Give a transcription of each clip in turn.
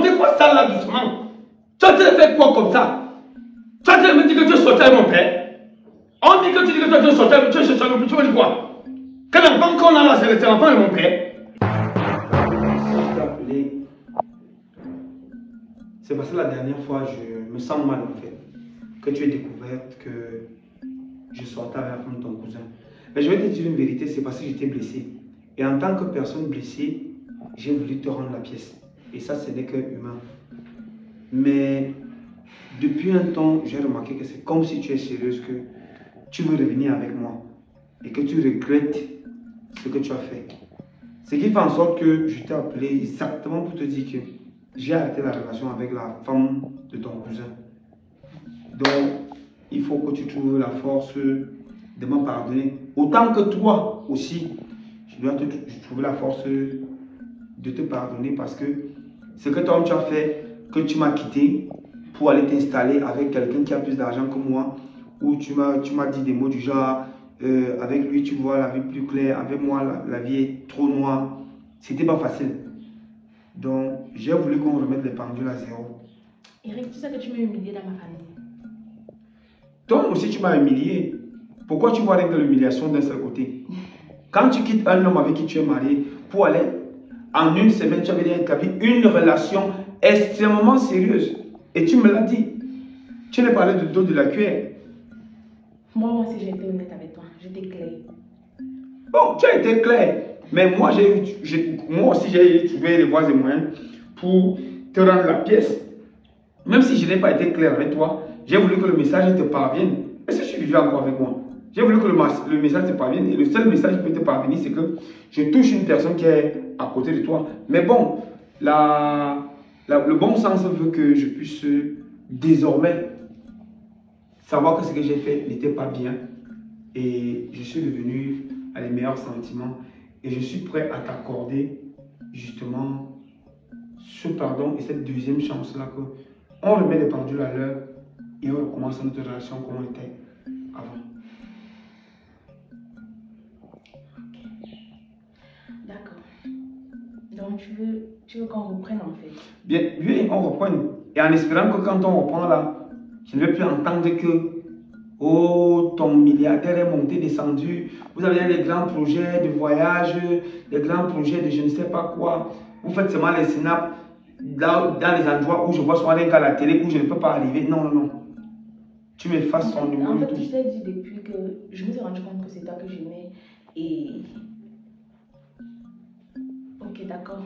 on fait quoi ça là doucement? Tu as fait quoi comme ça? Tu as me dire que tu es sorti avec mon père? On dit que tu dis que toi tu es sorti avec tu veux dire quoi? Quel enfant qu'on a là, c'est l'enfant de mon père. Je t'ai appelé. C'est parce que la dernière fois, je me sens mal en fait. Que tu aies découvert que je sortais avec la femme de ton cousin. Mais je vais te dire une vérité, c'est parce que j'étais blessé. Et en tant que personne blessée, j'ai voulu te rendre la pièce. Et ça, ce n'est que humain. Mais depuis un temps, j'ai remarqué que c'est comme si tu es sérieuse, que tu veux revenir avec moi. Et que tu regrettes ce que tu as fait. Ce qui fait en sorte que je t'ai appelé exactement pour te dire que j'ai arrêté la relation avec la femme de ton cousin. Donc, il faut que tu trouves la force de me pardonner. Autant que toi aussi, je dois trouver la force de te pardonner parce que ce que toi tu as fait, que tu m'as quitté pour aller t'installer avec quelqu'un qui a plus d'argent que moi, ou tu m'as dit des mots du genre, avec lui tu vois la vie plus claire, avec moi la vie est trop noire. C'était pas facile. Donc, j'ai voulu qu'on remette les pendules à zéro. Eric, tu sais que tu m'as humilié dans ma famille. Toi aussi, tu m'as humilié. Pourquoi tu vois rien que l'humiliation d'un seul côté? Quand tu quittes un homme avec qui tu es marié pour aller, en une semaine, tu avais établi une relation extrêmement sérieuse. Et tu me l'as dit. Tu n'as parlé de dos de la cuillère. Moi aussi, j'ai été honnête avec toi. J'étais claire. Bon, tu as été clair. Mais moi aussi, j'ai trouvé les voies et moyens pour te rendre la pièce. Même si je n'ai pas été clair avec toi, j'ai voulu que le message te parvienne. Est-ce que tu vis encore avec moi? J'ai voulu que le message te parvienne. Et le seul message qui peut te parvenir, c'est que je touche une personne qui est à côté de toi. Mais bon, le bon sens veut que je puisse désormais savoir que ce que j'ai fait n'était pas bien. Et je suis devenu à les meilleurs sentiments. Et je suis prêt à t'accorder justement ce pardon et cette deuxième chance-là que on remet les pendules à l'heure et on recommence notre relation comme on était avant. D'accord. Donc tu veux qu'on reprenne en fait? Bien, oui, on reprenne. Et en espérant que quand on reprend là, je ne vais plus entendre que oh, ton milliardaire est monté, descendu. Vous avez des grands projets de voyage, des grands projets de je ne sais pas quoi. Vous faites seulement les snaps dans les endroits où je vois souvent à la télé où je ne peux pas arriver. Non, non, non. Tu m'effaces ton numéro. En fait, je t'ai dit depuis que je me suis rendu compte que c'est toi que j'aimais. Et. Ok, d'accord.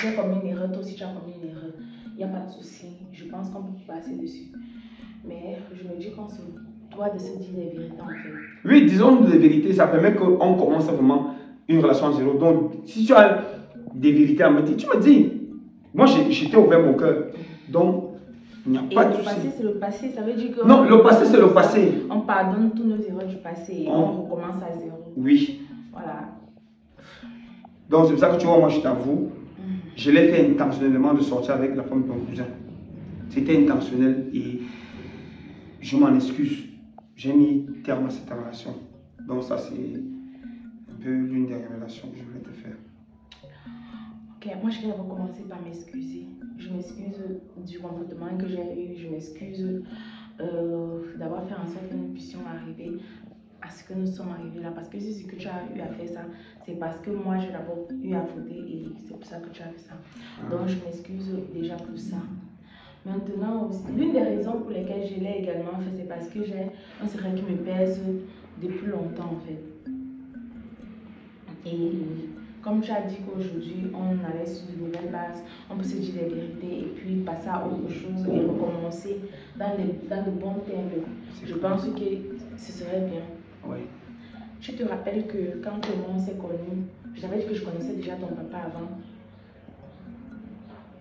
J'ai commis une erreur, toi aussi tu as commis une erreur. Il n'y a pas de souci. Je pense qu'on peut passer dessus. Mais je me dis qu'on se doit de se dire les vérités en fait. Oui, disons les vérités, ça permet qu'on commence vraiment une relation à zéro. Donc, si tu as des vérités à me dire, tu me dis. Moi, j'étais ouvert mon cœur. Donc, il n'y a pas de souci. Le passé, c'est le passé. Ça veut dire que. Non, le passé, c'est le passé. On pardonne tous nos erreurs du passé et on recommence à zéro. Oui. Voilà. Donc, c'est pour ça que tu vois, moi, je t'avoue, je l'ai fait intentionnellement de sortir avec la femme de ton cousin. C'était intentionnel et je m'en excuse. J'ai mis terme à cette relation. Donc, ça, c'est un peu l'une des révélations que je voulais te faire. Ok, moi je vais recommencer par m'excuser. Je m'excuse du comportement que j'ai eu. Je m'excuse d'avoir fait en sorte que nous puissions arriver à ce que nous sommes arrivés là. Parce que si c'est que tu as eu à faire ça, c'est parce que moi j'ai d'abord eu à voter et c'est pour ça que tu as fait ça. Donc je m'excuse déjà pour ça. Maintenant aussi, l'une des raisons pour lesquelles je l'ai également fait, c'est parce que j'ai un secret qui me pèse depuis longtemps en fait. Et comme tu as dit qu'aujourd'hui, on allait sur de nouvelles bases, on peut se dire les vérités et puis passer à autre chose et recommencer dans de bons termes. Je pense que ce serait bien. Oui. Tu te rappelles que quand on s'est connus, je t'avais dit que je connaissais déjà ton papa avant.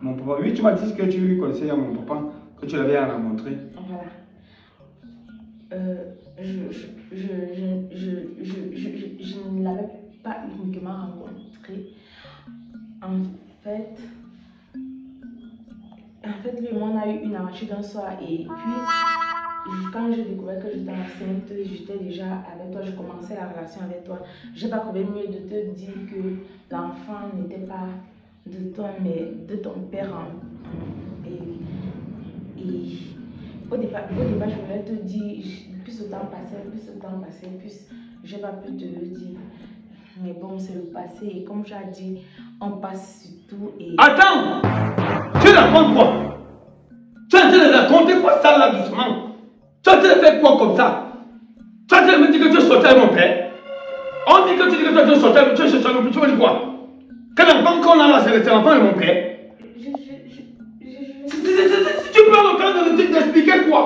Mon papa, oui, tu m'as dit que tu connaissais mon papa, que tu l'avais rencontré. Voilà. Je ne l'avais pas uniquement rencontré. En fait, lui et moi, on a eu une aventure d'un soir et puis, quand j'ai découvert que j'étais enceinte, j'étais déjà avec toi, je commençais la relation avec toi. J'ai pas trouvé mieux de te dire que l'enfant n'était pas de toi, mais de ton père en Et au départ, je voulais te dire, plus le temps passait, plus j'ai pas pu te le dire. Mais bon, c'est le passé. Et comme tu as dit, on passe sur tout. Et... Attends! Tu racontes quoi? Tu es en train de raconter quoi ça là doucement? Tu es en train de faire quoi comme ça? Tu es en train de me dire que tu es sorti avec mon père? On dit que tu dis que tu es sorti avec mon père, tu veux dire quoi? Quel enfant qu'on a là, c'est l'enfant de mon père? Tu prends le temps d'expliquer quoi?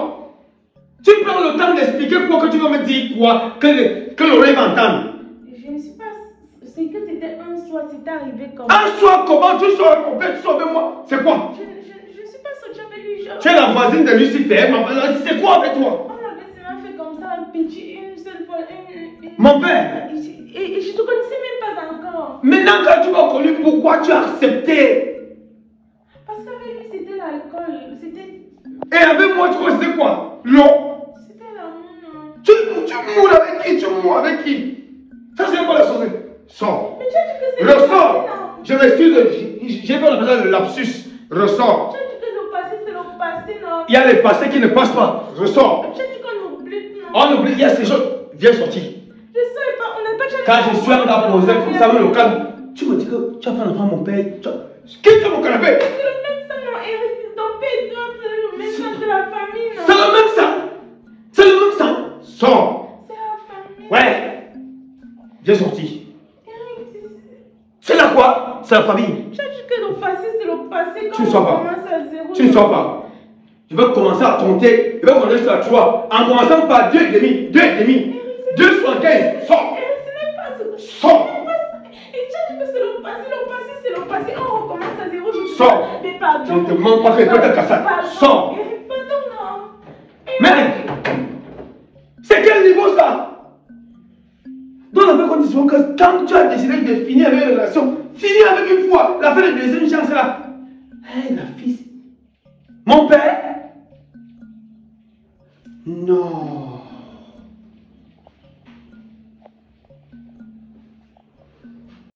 Tu prends le temps d'expliquer quoi que tu vas me dire quoi? Que l'oreille m'entende? Je ne suis pas... C'est que c'était un soir, c'était arrivé comme... Un soir comment? Tu sors avec mon père, tu sors avec moi? C'est quoi? Je ne suis pas sortie avec lui. Tu es la voisine de Lucifer, c'est quoi avec toi? On avait seulement fait comme ça, un petit, une seule fois, Mon père? Et je ne te connaissais même pas encore. Maintenant quand tu m'as connu, pourquoi tu as accepté? Parce qu'avec lui, c'était l'alcool. C'était... Et avec moi, tu connaissais quoi? L'eau. C'était l'amour. Tu moules avec qui? Tu moules avec qui? Ça c'est quoi la chose? Sors. Mais tu as dit que c'est Ressors. Je m'excuse, j'ai pas besoin de lapsus. Ressors. Tu as dit que le passé, c'est le passé, non? Il y a les passés qui ne passent pas. Ressors. Tu as dit qu'on oublie, non? On oublie, il y a ces choses. Viens sortir. Je sais pas, on n'a pas... Quand je suis en train de poser comme ça, le calme, tu me dis que tu as fait un enfant à mon père. Quitte mon canapé. C'est le même sang, non? Eric, ton père, toi, c'est le même sang de la famille, non? C'est le même sang. C'est le même sang. Sors. C'est la famille. Ouais. Viens sortir. Eric, C'est la quoi? C'est la famille. tu as dit que le passé, c'est le passé. Tu ne Quand sors on pas. commence à zéro... Tu ne sors pas. Je vais commencer à compter. Je vais commencer jusqu'à 3. En commençant par 2,5. 2,5. 2,75. Sors. Eric, ce n'est pas ce... Sors. Et tu as dit que c'est le passé, c'est le passé. On recommence à zéro. Sors. Mais pardon. Je ne te demande pas que tu te casses. Sors. Eric, pardon, non. Mais, c'est quel niveau ça? Dans la même condition que quand tu as décidé de finir avec une relation, finis avec une fois, la fin de deuxième chance là. Hé, la fille. Mon père? Non.